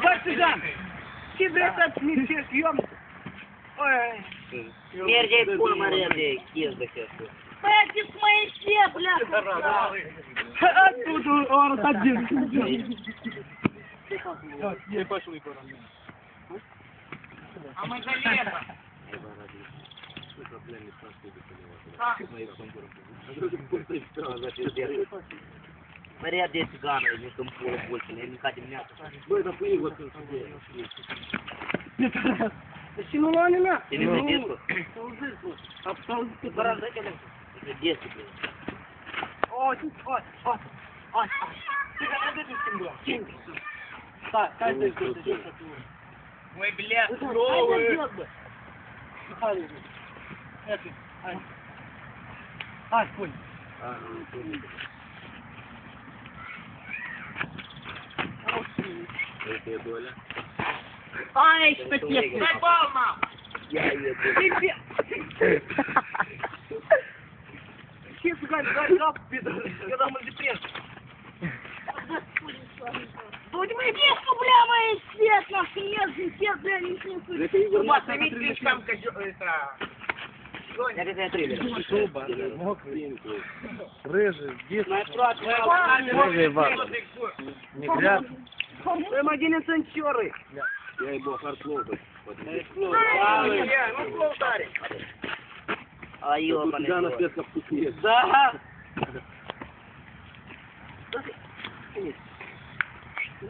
Bă, Țigan, ce vrei să-ți mircesc eu? Merge pula mare de chies de chestia. Păi, ce să mai ieși, bleacă? Tu, o arătat gen. E pașului pe ăla. Am înțeles. Maria de țigană, ne când pulă bulcine, ne mânca dimineața. Băi, dar pui vă sunt Și nu lua nimeni. Te ne disco? Am auzit că Bara de ce? De disco. Stai să-i spune de jos. Măi, blea, Hai, spune. Ai, și pe piesă. Dai palma! Ia, e Ce să gani, cap, că am îl deprins. Du-te mai discu, bля, mai свет, нахуй, нет, свет, бля, не слышу. Urma să mici mișcam că ăsta... Ia că te trebuie. Șuba, mocri, râjă, disc. Mai proaspăt, Râjă, vară. Negreat. Păi mai gine să încioră. Ia-i bă, har plovă. Nu plouă tare. Ai eu, mă, Țigana pesca putie. Da.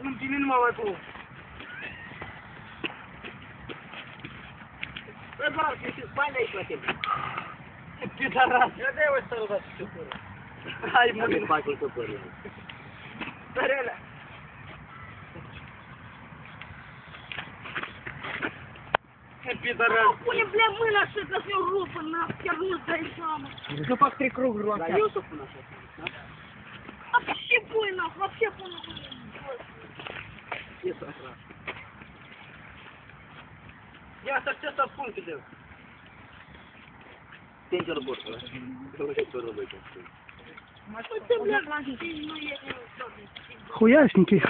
Nu ține numai mai plouă. Bă, doar, că ești bani aici la tine. Pidaras. Ia de-aia o să-l dați ce fără. Hai, Nu mă, faci cu părere. tărele. Pidaras. Pune, bля, mâna așa, că să-i rupă, na, chiar nu-ți dai seama. Să fac 3 cruguri Dar roachea. eu să pun așa. Вообще пой, нахуй, вообще пой, нахуй. E să așa. Ia să știu să pun câte. Stinge-l burtă. Что ты, бля, ну, е, Хуяшники.